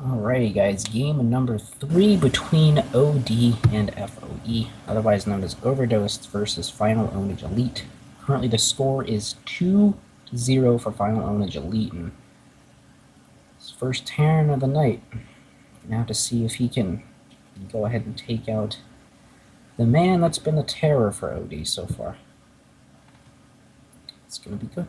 Alrighty guys, game number 3 between OD and FOE, otherwise known as Overdosed versus Final Ownage Elite. Currently the score is 2-0 for Final Ownage Elite, and his first Terran of the night. Gonna have to see if he can go ahead and take out the man that's been the terror for OD so far. It's gonna be good.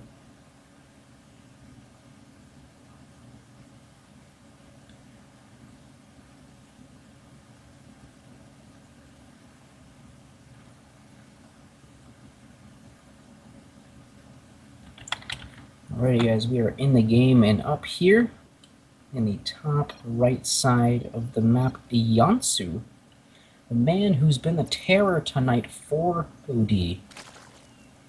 Alrighty guys, we are in the game, and up here in the top right side of the map, Yansu, the man who's been the terror tonight for OD.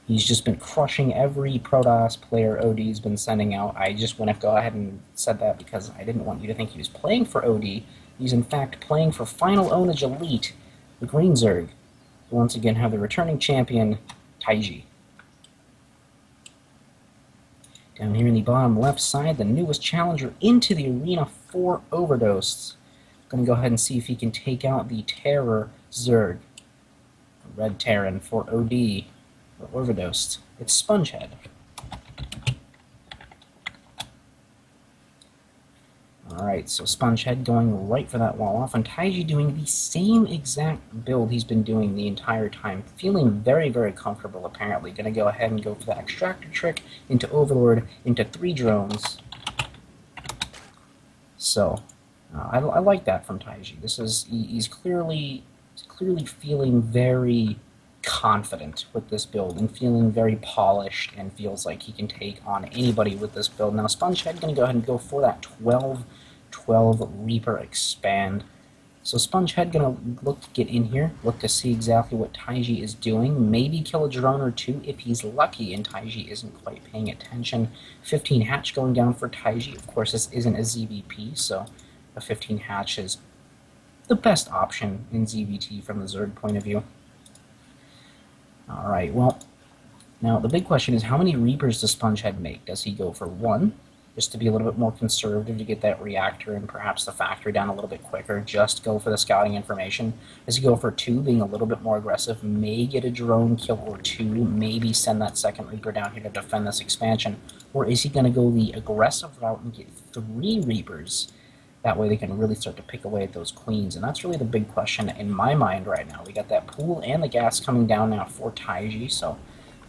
He's just been crushing every Protoss player OD's been sending out. I just want to go ahead and said that because I didn't want you to think he was playing for OD. He's in fact playing for Final Ownage Elite, the Green Zerg, who once again have the returning champion, Taijie. Down here in the bottom left side, the newest challenger into the arena for Overdosed. Going to go ahead and see if he can take out the Terror Zerg. Red Terran for OD, or Overdosed. It's Spongehead. Alright, so Spongehead going right for that wall off, and Taijie doing the same exact build he's been doing the entire time. Feeling very, very comfortable, apparently. Gonna go ahead and go for that extractor trick into Overlord, into 3 drones. So, I like that from Taijie. He's clearly feeling very confident with this build and feeling very polished and feels like he can take on anybody with this build. Now Spongehead going to go ahead and go for that 12 Reaper expand. So Spongehead going to look to get in here, look to see exactly what Taijie is doing, maybe kill a drone or 2 if he's lucky and Taijie isn't quite paying attention. 15 hatch going down for Taijie. Of course this isn't a ZVP, so a 15 hatch is the best option in ZVT from the Zerg point of view. Alright, well, now the big question is how many Reapers does Spongehead make? Does he go for 1, just to be a little bit more conservative to get that reactor and perhaps the factory down a little bit quicker, just go for the scouting information? Does he go for 2, being a little bit more aggressive, may get a drone kill or 2, maybe send that second Reaper down here to defend this expansion? Or is he going to go the aggressive route and get 3 Reapers? That way they can really start to pick away at those queens, and that's really the big question in my mind right now. We got that pool and the gas coming down now for Taijie, so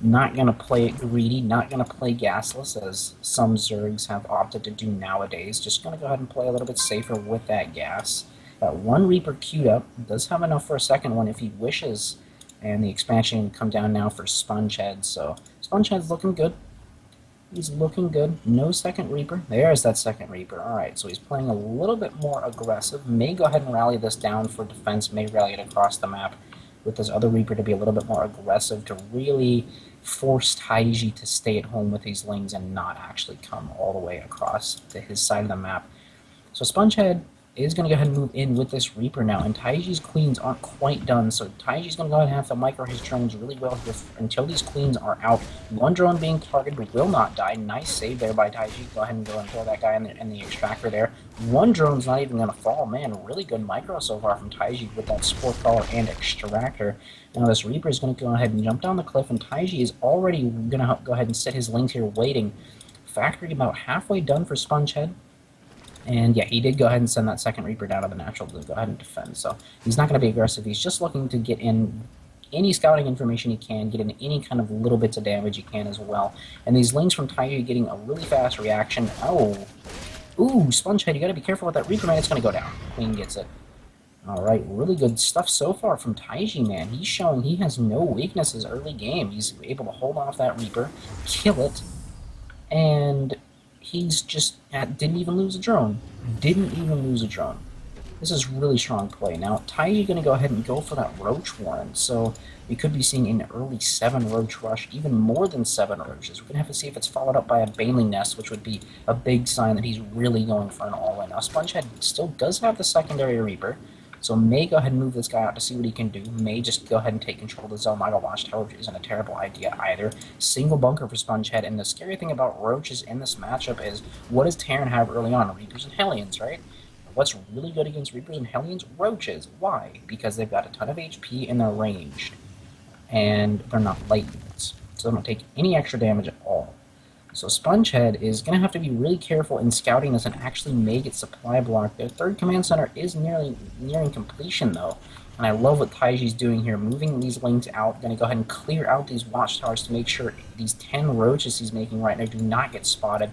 not going to play it greedy, not going to play gasless, as some Zergs have opted to do nowadays. Just going to go ahead and play a little bit safer with that gas. Got 1 Reaper queued up, does have enough for a second one if he wishes, and the expansion can come down now for Spongehead, so Spongehead's looking good. He's looking good. No second Reaper. There's that second Reaper. Alright, so he's playing a little bit more aggressive. May go ahead and rally this down for defense. May rally it across the map with this other Reaper to be a little bit more aggressive to really force Taijie to stay at home with these lings and not actually come all the way across to his side of the map. So Spongehead is going to go ahead and move in with this Reaper now, and Taijie's queens aren't quite done, so Taijie's going to go ahead and have to micro his drones really well here until these queens are out. 1 drone being targeted will not die. Nice save there by Taijie. Go ahead and go and throw that guy in the extractor there. 1 drone's not even going to fall. Man, really good micro so far from Taijie with that sport collar and extractor. Now this Reaper is going to go ahead and jump down the cliff, and Taijie is already going to go ahead and set his lings here waiting. Factory about halfway done for Spongehead. And yeah, he did go ahead and send that second Reaper down to the natural to go ahead and defend. So he's not going to be aggressive. He's just looking to get in any scouting information he can, get in any kind of little bits of damage he can as well. And these lings from Taijie getting a really fast reaction. Oh, ooh, Spongehead, you got to be careful with that Reaper, man. It's going to go down. Queen gets it. Alright, really good stuff so far from Taijie, man. He's showing he has no weaknesses early game. He's able to hold off that Reaper, kill it, and he's just didn't even lose a drone. Didn't even lose a drone. This is really strong play. Now, Taijie going to go ahead and go for that Roach Warren, so we could be seeing an early 7 Roach rush, even more than 7 Roaches. We're going to have to see if it's followed up by a Baneling Nest, which would be a big sign that he's really going for an all-in. Now, Spongehead still does have the secondary Reaper, so may go ahead and move this guy out to see what he can do. May just go ahead and take control of the zone. Idle Watchtower, which isn't a terrible idea either. Single bunker for Spongehead, and the scary thing about Roaches in this matchup is, what does Terran have early on? Reapers and Hellions, right? what's really good against Reapers and Hellions? Roaches. Why? Because they've got a ton of HP and they're ranged. And they're not light units. So they don't take any extra damage at all. So Spongehead is going to have to be really careful in scouting this and actually make its supply block. Their third command center is nearing completion, though. And I love what Taijie's doing here, moving these lanes out. Going to go ahead and clear out these watchtowers to make sure these 10 roaches he's making right now do not get spotted.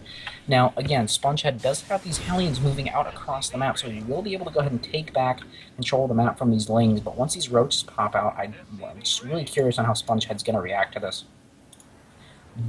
Now, again, Spongehead does have these Hellions moving out across the map, so he will be able to go ahead and take back control of the map from these lanes. But once these roaches pop out, I'm just really curious on how Spongehead's going to react to this.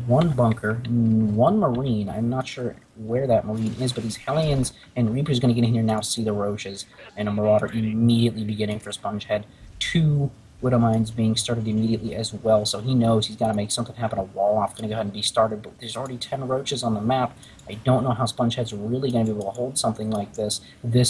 One bunker, one marine. I'm not sure where that marine is, but these Hellions and Reapers going to get in here now, see the roaches, and a Marauder immediately beginning for Spongehead. 2 Widow Mines being started immediately as well, so he knows he's got to make something happen. A wall off going to go ahead and be started, but there's already 10 roaches on the map. I don't know how Spongehead's really going to be able to hold something like this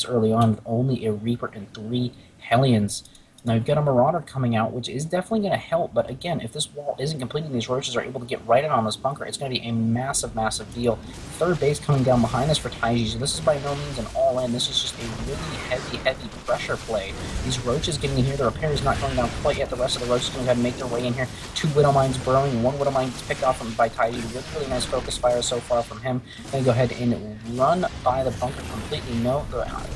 early on with only a Reaper and 3 Hellions. Now you've got a Marauder coming out, which is definitely going to help, but again, if this wall isn't completed and these roaches are able to get right in on this bunker, it's going to be a massive, massive deal. Third base coming down behind us for Taijie, so this is by no means an all-in. This is just a really heavy, heavy pressure play. These roaches getting in here, the repair is not going down quite yet. The rest of the roaches are going to go ahead and make their way in here. 2 Widow Mines burrowing, 1 Widow Mine gets picked off by Taijie. Really, really nice focus fire so far from him. Going to go ahead and run by the bunker completely. No,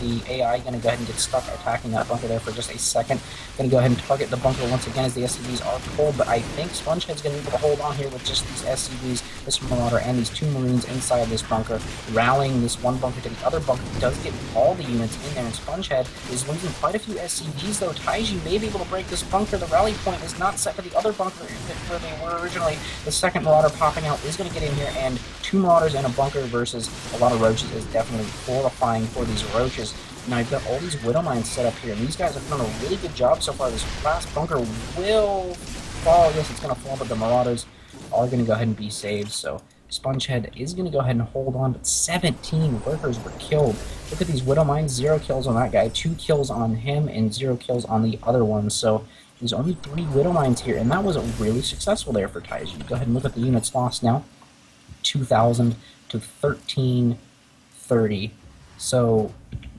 the AI going to go ahead and get stuck attacking that bunker there for just a second. Going to go ahead and target the bunker once again as the SCVs are pulled, but I think Spongehead's going to be able to hold on here with just these SCVs, this Marauder, and these 2 Marines inside this bunker, rallying this one bunker to the other bunker. He does get all the units in there, and Spongehead is losing quite a few SCVs, though. Taijie may be able to break this bunker. The rally point is not set for the other bunker where they were originally. The second Marauder popping out is going to get in here, and 2 Marauders in a bunker versus a lot of roaches is definitely horrifying for these roaches. Now you've got all these Widow Mines set up here, and these guys have done a really good job so far. This last bunker will fall. Yes, it's going to fall, but the Marauders are going to go ahead and be saved. So Spongehead is going to go ahead and hold on, but 17 workers were killed. Look at these Widow Mines, 0 kills on that guy, 2 kills on him, and 0 kills on the other one. So there's only 3 Widow Mines here, and that was really successful there for Taijie. Go ahead and look at the units lost now. 2,000 to 1,330. So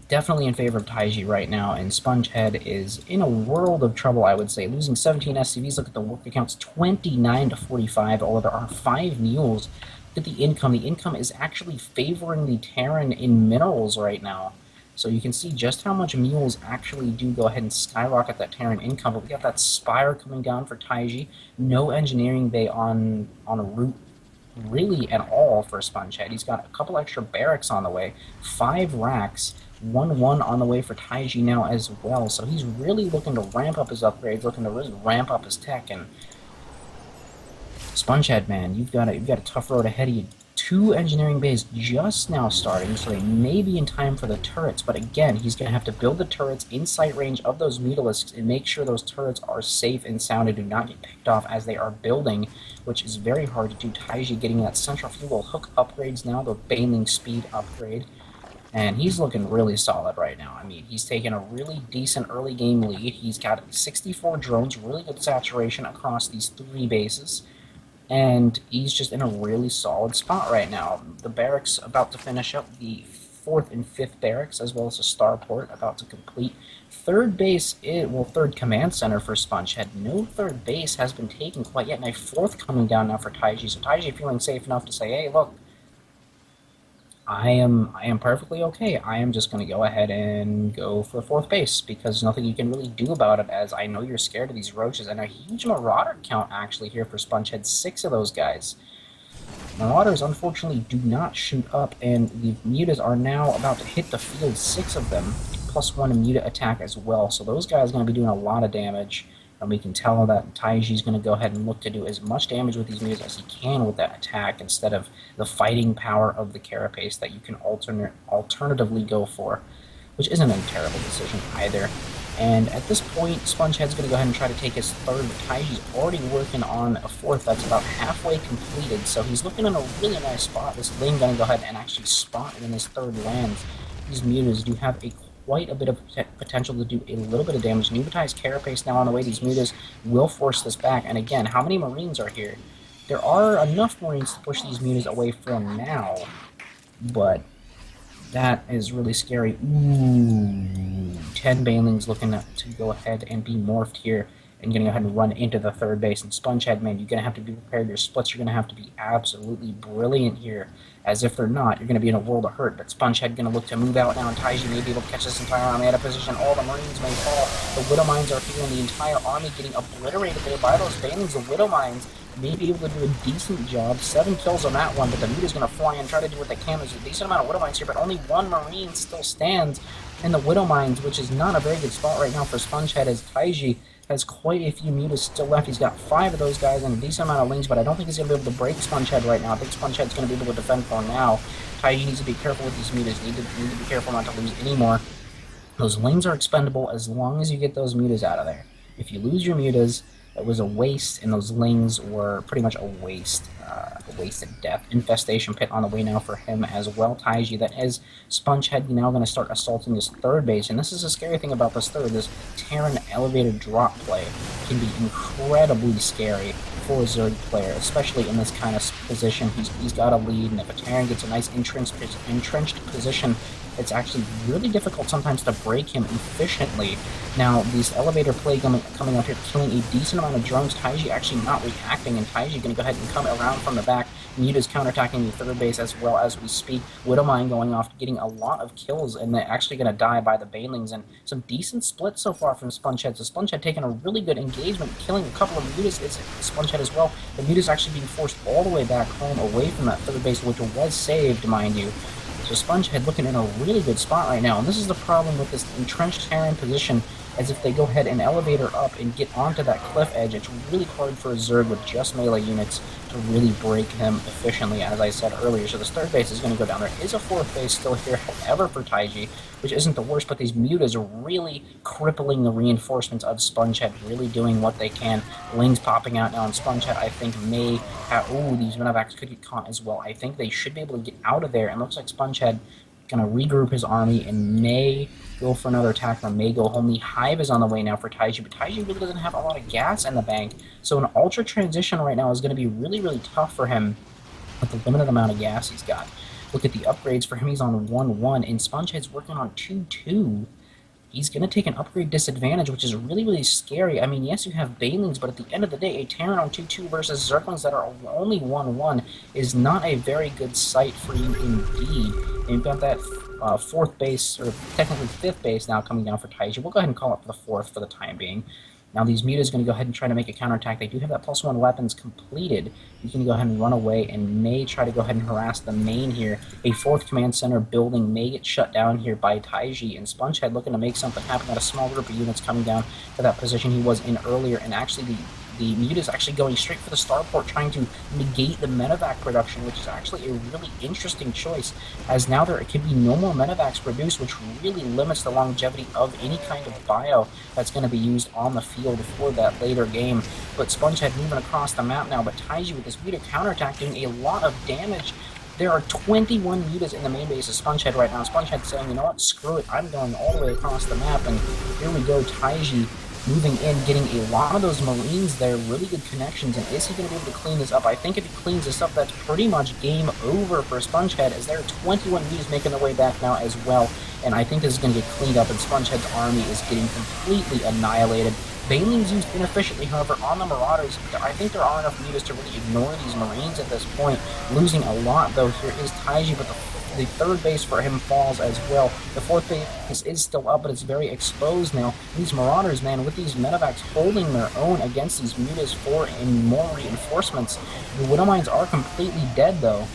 definitely in favor of Taijie right now, and Spongehead is in a world of trouble, I would say. Losing 17 SCVs, look at the work accounts, 29 to 45, although there are 5 mules. Look at the income. The income is actually favoring the Terran in minerals right now. So you can see just how much mules actually do go ahead and skyrocket that Terran income. But we got that Spire coming down for Taijie. No engineering bay on a route really at all for Spongehead. He's got a couple extra barracks on the way, 5 racks, 1-1 on the way for Taijie now as well. So he's really looking to ramp up his upgrades, looking to really ramp up his tech. And Spongehead, man, you've got a tough road ahead of you. 2 engineering bays just now starting, so they may be in time for the turrets. But again, he's going to have to build the turrets in sight range of those Mutalisks and make sure those turrets are safe and sound and do not get picked off as they are building, which is very hard to do. Taijie getting that central fuel hook upgrades now, the Baneling speed upgrade. And he's looking really solid right now. I mean, he's taken a really decent early game lead. He's got 64 drones, really good saturation across these 3 bases. And he's just in a really solid spot right now. The barracks about to finish up, the 4th and 5th barracks, as well as a starport about to complete. Third base, third command center for Spongehead. No third base has been taken quite yet, and a 4th coming down now for Taijie. So Taijie feeling safe enough to say, hey, look, I am perfectly okay. I am just going to go ahead and go for 4th base because there's nothing you can really do about it, as I know you're scared of these roaches. And a huge Marauder count actually here for Spongehead, 6 of those guys. Marauders unfortunately do not shoot up, and the Mutas are now about to hit the field, 6 of them, +1 Muta attack as well. So those guys are going to be doing a lot of damage. And we can tell that Taijie is going to go ahead and look to do as much damage with these mutas as he can with that attack instead of the fighting power of the Carapace that you can alternatively go for, which isn't a terrible decision either. And at this point, Spongehead's going to go ahead and try to take his 3rd, but Taijie's already working on a 4th that's about halfway completed, so he's looking in a really nice spot. This lane going to go ahead and actually spot when his 3rd lands. These mutas do have quite a bit of potential to do a little bit of damage. Nubatai's Carapace now on the way. These mutas will force this back. And again, how many Marines are here? There are enough Marines to push these mutas away from now, but That is really scary. Ooh, 10 Banelings looking to go ahead and be morphed here and going to go ahead and run into the third base. And Spongehead, man, you're going to have to be prepared. Your splits are going to have to be absolutely brilliant here. As if they're not, you're going to be in a world of hurt. But Spongehead going to look to move out now, and Taijie may be able to catch this entire army out of position. All the Marines may fall. The Widow Mines are feeling the entire army getting obliterated there by those Banelings. The Widow Mines may be able to do a decent job. 7 kills on that one, but the Muta's going to fly and try to do what they can. There's a decent amount of Widow Mines here, but only 1 Marine still stands in the Widow Mines, which is not a very good spot right now for Spongehead, as Taijie has quite a few Mutas still left. He's got 5 of those guys and a decent amount of Lings, but I don't think he's going to be able to break Spongehead right now. I think Spongehead's going to be able to defend for now. Taijie needs to be careful with these Mutas. Need to be careful not to lose any more. Those Lings are expendable as long as you get those Mutas out of there. If you lose your Mutas, it was a waste, and those Lings were pretty much a wasted death. Infestation Pit on the way now for him as well. Taijie, that is Spongehead now going to start assaulting this third base, and this is a scary thing about this third. This Terran elevator drop play can be incredibly scary for a Zerg player, especially in this kind of position. He's got a lead, and if a Terran gets a nice entrenched position, it's actually really difficult sometimes to break him efficiently. Now, this elevator play coming out here, killing a decent amount of drones. Taijie actually not reacting, and Taijie going to go ahead and come around from the back. Muta's counterattacking the third base as well as we speak. Widowmine going off, getting a lot of kills, and they're actually going to die by the Banelings. And some decent splits so far from Spongehead. So Spongehead taking a really good engagement, killing a couple of Mutas. It's Spongehead as well. The Muta's actually being forced all the way back home, away from that third base, which was saved, mind you. So Spongehead looking in a really good spot right now, and this is the problem with this entrenched Terran position, as if they go ahead and elevator up and get onto that cliff edge, it's really hard for a Zerg with just melee units to really break him efficiently, as I said earlier. So this third base is going to go down. There is a fourth base still here, however, for Taijie, which isn't the worst, but these Mutas are really crippling the reinforcements of Spongehead, really doing what they can. Lings popping out now, and Spongehead, I think, may have... Ooh, these Minovacs could get caught as well. I think they should be able to get out of there, and looks like Spongehead going to regroup his army and may go for another attack or may go home. The Hive is on the way now for Taijie, but Taijie really doesn't have a lot of gas in the bank, so an Ultra transition right now is going to be really, really tough for him with the limited amount of gas he's got. Look at the upgrades for him. He's on 1-1, and Spongehead's working on 2-2. He's going to take an upgrade disadvantage, which is really, really scary. I mean, yes, you have Banelings, but at the end of the day, a Terran on 2-2 versus Zerglings that are only 1-1 is not a very good sight for you indeed. And you've got that fourth base, or technically fifth base now coming down for Taijie. We'll go ahead and call it the fourth for the time being. Now these Mutas are going to go ahead and try to make a counterattack. They do have that +1 weapons completed. You can go ahead and run away and may try to go ahead and harass the main here. A fourth command center building may get shut down here by Taijie, and Spongehead looking to make something happen. Got a small group of units coming down to that position he was in earlier, and actually the Muta's actually going straight for the starport, trying to negate the medevac production, which is actually a really interesting choice, as now there can be no more medevacs produced, which really limits the longevity of any kind of bio that's going to be used on the field for that later game. But Spongehead moving across the map now, but Taijie with this Muta counterattack doing a lot of damage. There are 21 Mutas in the main base of Spongehead right now. Spongehead saying, you know what, screw it, I'm going all the way across the map, and here we go, Taijie moving in, getting a lot of those Marines there, really good connections, and is he going to be able to clean this up? I think if he cleans this up, that's pretty much game over for Spongehead, as there are 21 Mutas making their way back now as well, and I think this is going to get cleaned up, and Spongehead's army is getting completely annihilated. Banelings used inefficiently, however, on the Marauders. I think there are enough Mutas to really ignore these Marines at this point. Losing a lot, though, here is Taijie, but the third base for him falls as well. The fourth base is still up, but it's very exposed now. These Marauders, man, with these medevacs holding their own against these Mutas for more reinforcements. The Widowmines are completely dead, though.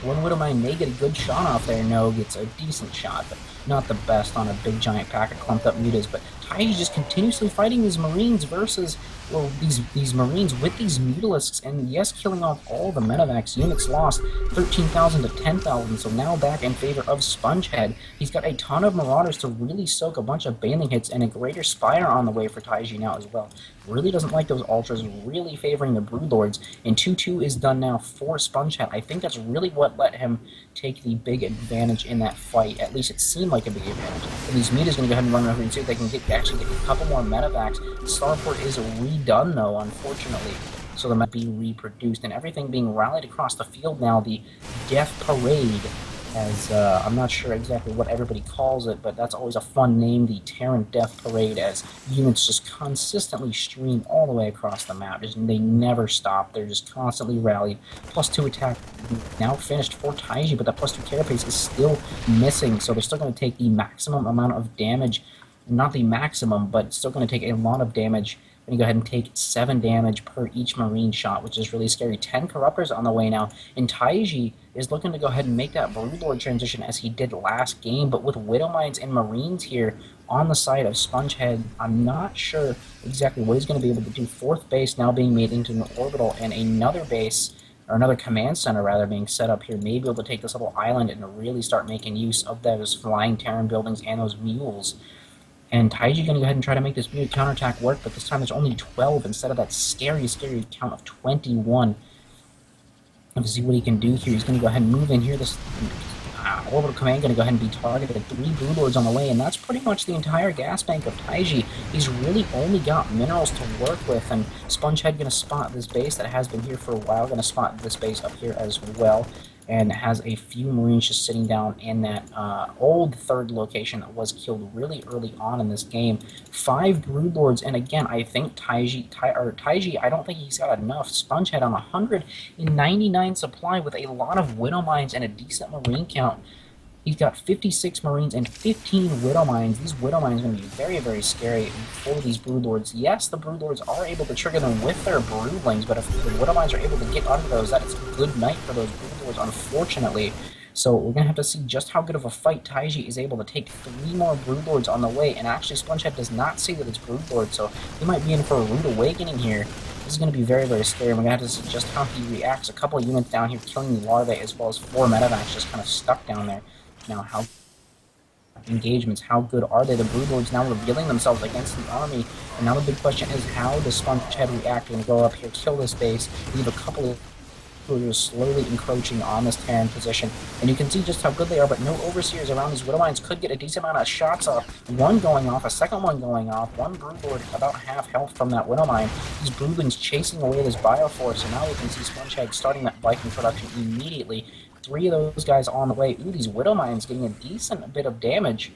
One Widowmine may get a good shot off there. No, gets a decent shot, but not the best on a big giant pack of clumped up Mutas. But Taijie just continuously fighting these Marines versus, well, these Marines with these Mutalisks, and yes, killing off all the medevacs. Units lost 13,000 to 10,000, so now back in favor of Spongehead. He's got a ton of Marauders to really soak a bunch of Baneling hits, and a Greater Spire on the way for Taijie now as well. Really doesn't like those Ultras, really favoring the Broodlords, and 2-2 is done now for Spongehead. I think that's really what let him take the big advantage in that fight. At least it seemed like a big advantage. And these Muta's going to go ahead and run over and see if they can actually get a couple more medevacs. Starport is redone, though, unfortunately, so they might be reproduced, and everything being rallied across the field now. The Death Parade as I'm not sure exactly what everybody calls it, but that's always a fun name, the Terran Death Parade, as units just consistently stream all the way across the map. They never stop. They're just constantly rallied. +2 attack now finished for Taijie, but the +2 carapace is still missing, so they're still going to take the maximum amount of damage. Not the maximum, but still going to take a lot of damage. Going to go ahead and take 7 damage per each Marine shot, which is really scary. 10 Corruptors on the way now, and Taijie is looking to go ahead and make that Broodlord transition as he did last game, but with Widow Mines and Marines here on the side of Spongehead, I'm not sure exactly what he's going to be able to do. 4th base now being made into an orbital, and another base, or another command center rather, being set up here, may be able to take this little island and really start making use of those flying Terran buildings and those mules. And Taijie going to go ahead and try to make this mutant counterattack work, but this time there's only 12 instead of that scary, scary count of 21. Let's see what he can do here. He's going to go ahead and move in here. This orbital command going to go ahead and be targeted. 3 Broodlords on the way, and that's pretty much the entire gas bank of Taijie. He's really only got minerals to work with, and Spongehead going to spot this base that has been here for a while. Going to spot this base up here as well, and has a few Marines just sitting down in that old 3rd location that was killed really early on in this game. 5 Broodlords, and again, I think Taijie, I don't think he's got enough. Spongehead on 199 supply with a lot of Widow Mines and a decent Marine count. He's got 56 Marines and 15 Widow Mines. These Widow Mines are going to be very, very scary for these Broodlords. Yes, the Broodlords are able to trigger them with their Broodlings, but if the Widow Mines are able to get under those, that is a good night for those Broodlords, unfortunately. So we're going to have to see just how good of a fight Taijie is able to take. 3 more Broodlords on the way, and actually Spongehead does not see that it's Broodlord, so he might be in for a rude awakening here. This is going to be very, very scary. We're going to have to see just how he reacts. A couple of units down here killing the larvae, as well as 4 medevacs just kind of stuck down there. Now, how engagements, how good are they? The Broodlords now revealing themselves against the army, and now the big question is, how does Spongehead react and go up here, kill this base, leave a couple of who are slowly encroaching on this Terran position, and you can see just how good they are, but no Overseers around. These Widow Mines could get a decent amount of shots off. 1 going off, a second one going off, 1 Broodlord about half health from that Widow Mine. These Broodlings chasing away this Bioforce, and now we can see Spongehead starting that Viking production immediately. 3 of those guys on the way. Ooh, these Widow Mines getting a decent bit of damage,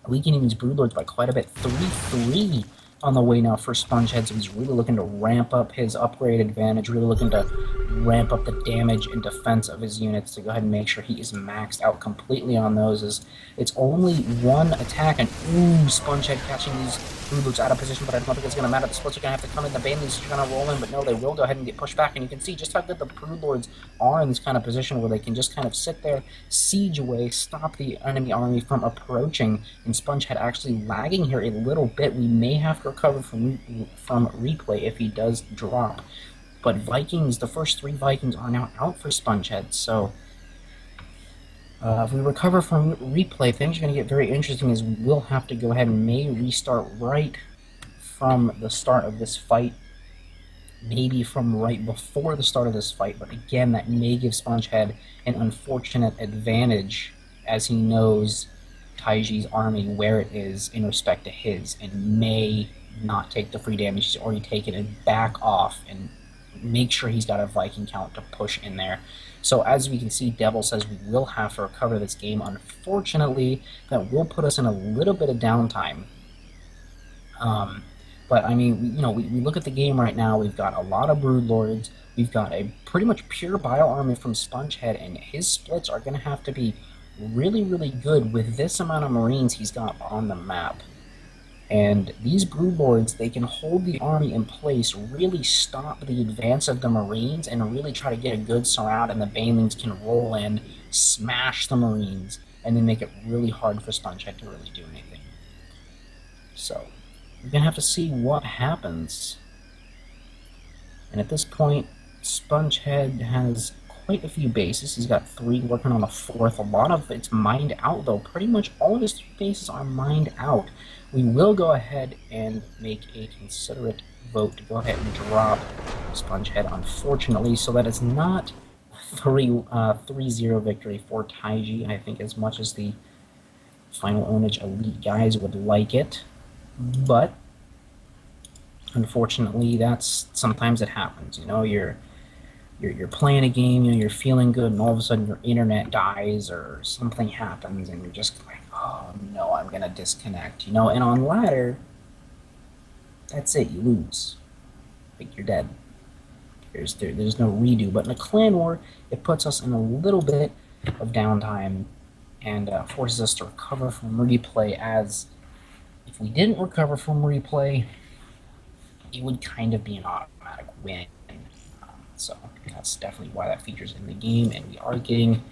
weakening these Broodlords by quite a bit. 3-3 on the way now for Spongehead, so he's really looking to ramp up his upgrade advantage, really looking to ramp up the damage and defense of his units to go ahead and make sure he is maxed out completely on those. As it's only 1 attack, and ooh, Spongehead catching these Broodlords out of position, but I don't think it's going to matter. The splits are going to have to come in, the Banelings are going to roll in, but no, they will go ahead and get pushed back, and you can see just how good the Broodlords are in this kind of position where they can just kind of sit there, siege away, stop the enemy army from approaching, and Spongehead actually lagging here a little bit. We may have to recover from replay if he does drop. But Vikings, the first 3 Vikings are now out for Spongehead, so if we recover from replay, things are going to get very interesting, as we'll have to go ahead and may restart right from the start of this fight, maybe from right before the start of this fight, but again, that may give Spongehead an unfortunate advantage, as he knows Taijie's army where it is in respect to his, and may not take the free damage he's already taken and back off and make sure he's got a Viking count to push in there. So as we can see, Devil says we will have to recover this game. Unfortunately, that will put us in a little bit of downtime. But I mean, you know, we look at the game right now, we've got a lot of Broodlords, we've got a pretty much pure bio army from Spongehead, and his splits are going to have to be really, really good with this amount of Marines he's got on the map. And these Broodlords, they can hold the army in place, really stop the advance of the Marines, and really try to get a good surround, and the Banelings can roll in, smash the Marines, and then make it really hard for Spongehead to really do anything. So, we're going to have to see what happens. And at this point, Spongehead has quite a few bases. He's got 3 working on a 4th. A lot of it's mined out, though. Pretty much all of his 3 bases are mined out. We will go ahead and make a considerate vote to go ahead and drop Spongehead, unfortunately, so that it's not 3-0 victory for Taijie, I think, as much as the Final Ownage Elite guys would like it. But unfortunately, sometimes it happens. You know, you're you're playing a game, you're feeling good, and all of a sudden your internet dies or something happens, and you're just like, oh no, I'm gonna disconnect, And on ladder, that's it, you lose, like you're dead. There's no redo. But in a clan war, it puts us in a little bit of downtime and forces us to recover from replay. As if we didn't recover from replay, it would kind of be an automatic win. So that's definitely why that features in the game, and we are getting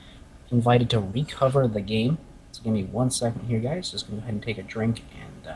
invited to recover the game. So give me 1 second here, guys. Just go ahead and take a drink and